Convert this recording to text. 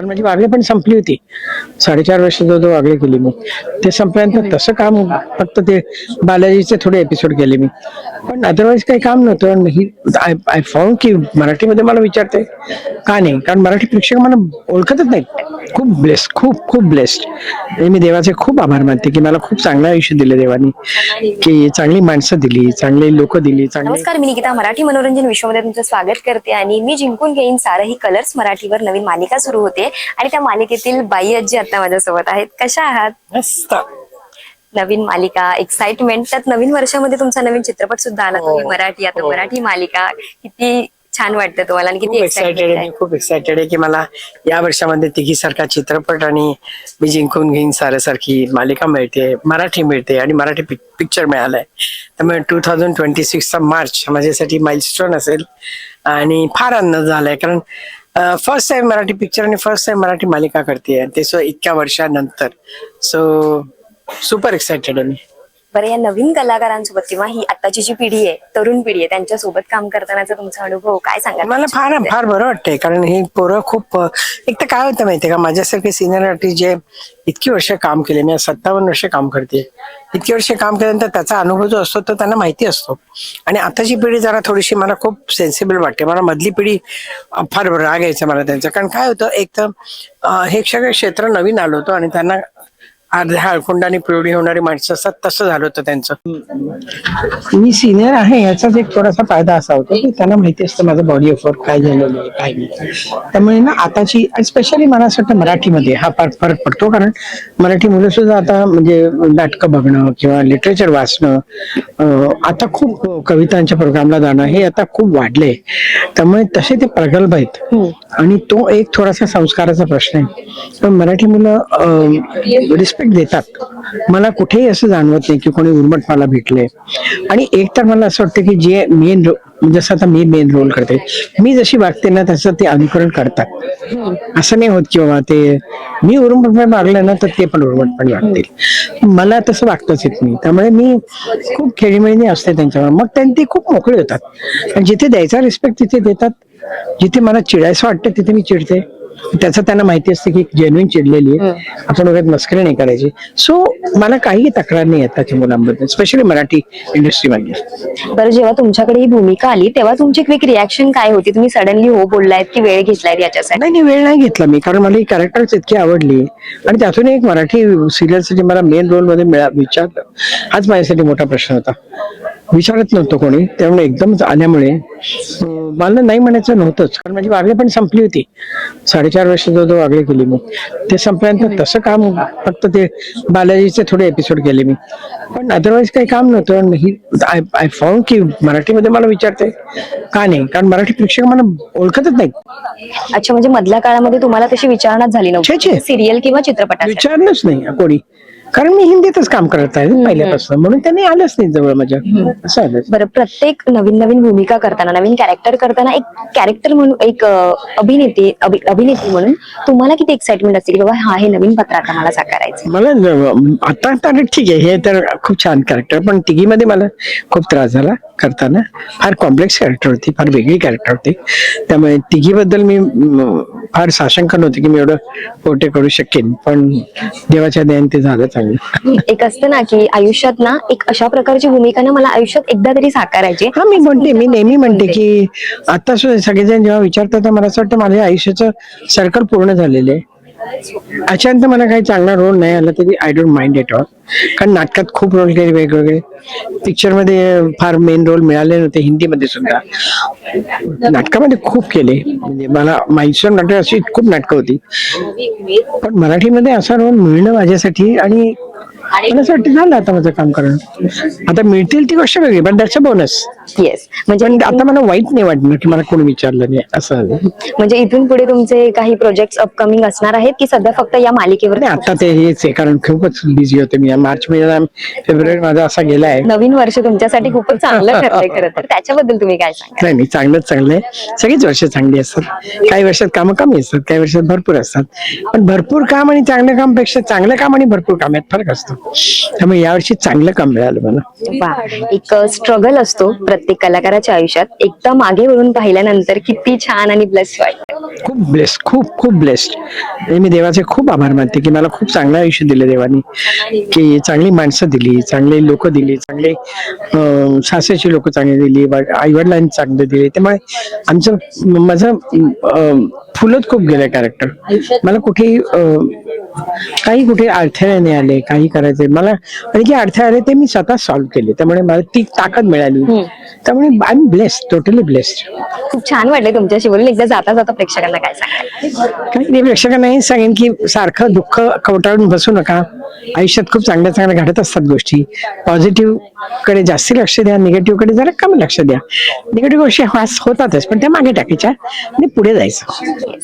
पण माझी वागले पण संपली होती. 4.5 वर्ष जो वागले केली मी. ते संपल्यानंतर तसं काम फक्त ते बालाजीचे थोडे एपिसोड केले मी. पण अदरवाईज काही काम नव्हतं. आय फाउंड की मराठीमध्ये मला विचारते का नाही, कारण मराठी प्रेक्षक मला ओळखतच नाहीत. खूप ब्लेस्ड, खूप खूप ब्लेस्ड. मी देवाचे खूप आभार मानते की मला खूप चांगलं आयुष्य दिलं देवानी, की चांगली माणसं दिली, चांगली लोक दिली. नमस्कार, मी निकिता मराठी मनोरंजन विश्वमध्ये तुमचं स्वागत करते. आणि मी जिंकून घेईन सारं ही कलर्स मराठीवर नवीन मालिका सुरू होते आणि त्या मालिकेतील बाई आजी आता माझ्यासोबत आहेत. कशा आहात? मस्त. नवीन मालिका, एक्साइटमेंट, त्यात नवीन वर्षामध्ये तुमचा नवीन चित्रपट सुद्धा आला. तुम्ही मराठी, आता मराठी मालिका, किती छान वाटतं तुम्हाला आणि किती एक्साइटेड आहे? खूप एक्सायटेड आहे की मला या वर्षामध्ये तिघी सारखा चित्रपट आणि मी जिंकून घेईन सारखी मालिका मिळते, मराठी मिळते आणि मराठी पिक्चर मिळालाय. त्यामुळे 2026 मार्च माझ्यासाठी माइलस्टोन असेल आणि फार आनंद झालाय, कारण फर्स्ट टाइम मराठी पिक्चर आणि फर्स्ट टाइम मराठी मालिका करते, ते इतक्या वर्षानंतर. सो सुपर एक्सायटेड आहे मी. बरं, या नवीन कलाकारांसोबत किंवा ही आताची जी पिढी आहे, तरुण पिढी आहे, त्यांच्यासोबत काम करतानाचा तुमचा अनुभव काय सांगा? मला फार फार बरं वाटतंय, कारण ही पोरं खूप, एक तर काय होतं माहितीये का, माझ्यासारखे सिनियर आर्टिस्ट जे इतकी वर्ष काम केले, मी 57 वर्ष काम करते, इतकी वर्ष काम केल्यानंतर त्याचा अनुभव जो असतो तो त्यांना माहिती असतो. आणि आताची पिढी जरा थोडीशी मला खूप सेन्सिबल वाटते. मला मधली पिढी फार राग यायचा मला त्यांचा, कारण काय होतं, एक तर हे सगळं क्षेत्र नवीन आलं होतं आणि त्यांना अर्ध्या हळकुंडाने पिवळी होणारी माणसं असतात, तसं झालं होतं त्यांचं. मी सिनियर आहे याचाच एक थोडासा फायदा असा होतो की त्यांना माहिती असतं माझं बॉडी ऑफ वर्क काय झालेलं आहे, काय नाही. त्यामुळे ना आताची स्पेशली मला असं वाटतं मराठीमध्ये हा फरक पडतो, कारण मराठी मुलं सुद्धा आता म्हणजे नाटकं बघणं किंवा लिटरेचर वाचणं, आता खूप कवितांच्या प्रोग्रामला जाणं हे आता खूप वाढलंय. त्यामुळे तसे ते प्रगल्भ आहेत आणि तो एक थोडासा संस्काराचा प्रश्न आहे. पण मराठी मुलं रिस्पेक्ट देतात. मला कुठेही असं जाणवत नाही की कोणी उर्मट मला भेटले. आणि एक तर मला असं वाटतं की जे मेन जसं आता मी मेन रोल करते, मी जशी वागते ना तसं ते अनुकरण करतात. असं नाही होत की बाबा ते मी उर्मटपणे वागलं ना तर ते पण उर्मटपणे वागतील. मला तसं वागताच येत नाही, त्यामुळे मी खूप खेळीमेळीने असते त्यांच्यावर. मग ते खूप मोकळे होतात आणि जिथे द्यायचा रिस्पेक्ट तिथे देतात. जिथे मला चिडायचं वाटतं तिथे मी चिडते. त्याचं त्यांना माहिती असते की जेन्युइन चिडलेली आहे, आपण वगैरे मस्करी नाही करायची. सो मला काही तक्रार नाही येत त्याच्या मुलांबद्दल, स्पेशली मराठी इंडस्ट्रीमध्ये. बरं, जेव्हा तुमच्याकडे ही भूमिका आली तेव्हा तुमची क्विक रिॲक्शन काय होती? तुम्ही सडनली हो बोललायत की वेळ घेतलाय याच्यासाठी? नाही, वेळ नाही घेतला मी, कारण मला ही कॅरेक्टर्स इतकी आवडली आणि त्यातून एक मराठी सिरियलसाठी मला मेन रोल मध्ये विचारलं, हाच माझ्यासाठी मोठा प्रश्न होता. विचारत नव्हतं कोणी, त्यामुळे एकदमच आल्यामुळे मला नाही म्हणायचं नव्हतंच, कारण माझी वागले पण संपली होती. 4.5 वर्ष जो वागले केली मी. ते संपल्यानंतर तसं काम फक्त ते बालाजीचे थोडे एपिसोड केले मी. पण अदरवाईज काही काम नव्हतं. आय फाउंड की मराठीमध्ये मला विचारते का नाही, कारण मराठी प्रेक्षक मला ओळखतच नाहीत. अच्छा, म्हणजे मधल्या काळामध्ये तुम्हाला तशी विचारणाच झाली नव्हती सिरियल किंवा चित्रपटात? विचारलंच नाही कोणी, कारण मी हिंदीतच काम करत आहे पहिल्यापासून, म्हणून त्यांनी आलंच नाही जवळ माझ्या. असं आलं. बरं, प्रत्येक नवीन नवीन भूमिका करताना, नवीन कॅरेक्टर करताना एक कॅरेक्टर म्हणून, एक अभिनेत्री म्हणून तुम्हाला किती एक्साइटमेंट असते की बाबा हा हे नवीन पात्र आता मला साकारायचं? मला आता तर ठीक आहे, हे तर खूप छान कॅरेक्टर, पण तिघीमध्ये मला खूप त्रास झाला करताना. फार कॉम्प्लेक्स कॅरेक्टर होती, फार वेगळी कॅरेक्टर होती. त्यामुळे तिघीबद्दल मी फार साशंक नव्हते की मी एवढं पोटे करू शकेन, पण देवाच्या दयाने ते झालं चांगलं. एक असतं ना की आयुष्यात ना एक अशा प्रकारची भूमिका ना मला आयुष्यात एकदा तरी साकारायची. हा, मी नेहमी म्हणते की आता सगळेजण जेव्हा विचारतात तर मला असं वाटतं माझ्या आयुष्याचं सर्कल पूर्ण झालेलं आहे. अचानक मला काही चांगला रोल नाही आला तरी I don't mind it all, कारण नाटकात खूप रोल केले वेगवेगळे, पिक्चर मध्ये फार मेन रोल मिळाले नव्हते, हिंदीमध्ये सुद्धा. नाटकामध्ये खूप केले, म्हणजे मला माइलस्टोन नाटक अशी खूप नाटकं होती, पण मराठीमध्ये असा रोल मिळणं माझ्यासाठी आणि मला असं वाटतं झालं आता माझं काम करणं. आता मिळतील ती गोष्ट वेगळी, पण दॅट्स अ बोनस. येस, म्हणजे आता मला वाईट नाही वाटणार की मला कोणी विचारलं नाही असं. म्हणजे इथून पुढे तुमचे काही प्रोजेक्ट अपकमिंग असणार आहेत की सध्या फक्त या मालिकेवर? आता ते हेच आहे, कारण खूपच बिझी होते मी. मार्च महिना, फेब्रुवारी माझा असा गेलाय. नवीन वर्ष तुमच्यासाठी खूपच चांगलं ठरलंय खरं तर, त्याच्याबद्दल तुम्ही काय सांगा? नाही, चांगलं आहे. सगळीच वर्ष चांगली असतात. काही वर्षात कामं कमी असतात, काही वर्षात भरपूर असतात. पण भरपूर काम आणि चांगलं काम पेक्षा चांगलं काम आणि भरपूर काम यात फरक असतो. त्यामुळे यावर्षी चांगलं काम मिळालं मला. वा, एक स्ट्रगल असतो प्रत्येक कलाकाराच्या आयुष्यात, एकदा मागे वळून पाहिल्यानंतर किती छान आणि ब्लेस्ड वाटतं. खूप ब्लेस्ड, खूप खूप ब्लेस्ड. मी देवाचे खूप आभार मानते की मला खूप चांगलं आयुष्य दिलं देवानी, की चांगली माणसं दिली, चांगले लोक दिली, चांगले सासरची लोक चांगली दिली, आई वडिलांनी चांगले दिले. त्यामुळे माझं फुलत खूप गेलं कॅरेक्टर. मला कुठे कुठे अडथळे नाही आले, काही करायचे मला, आणि जे अडथळे आले ते मी स्वतः सॉल्व्ह केले. त्यामुळे मला ती ताकद मिळाली. त्यामुळे I am blessed, totally blessed. खूप छान वाटलं तुमच्याशी बोलून. एकदा जाता जाता प्रेक्षकांना काय सांगाल? काही नाही, प्रेक्षकांना हे सांगेन की सारखं दुःख कवटाळून बसू नका. आयुष्यात खूप चांगल्या चांगल्या घडत असतात गोष्टी. पॉझिटिव्ह कडे जास्त लक्ष द्या, निगेटिव्ह कडे जरा कमी लक्ष द्या. निगेटिव्ह गोष्टी होतातच, पण त्या मागे टाकायच्या आणि पुढे जायचं.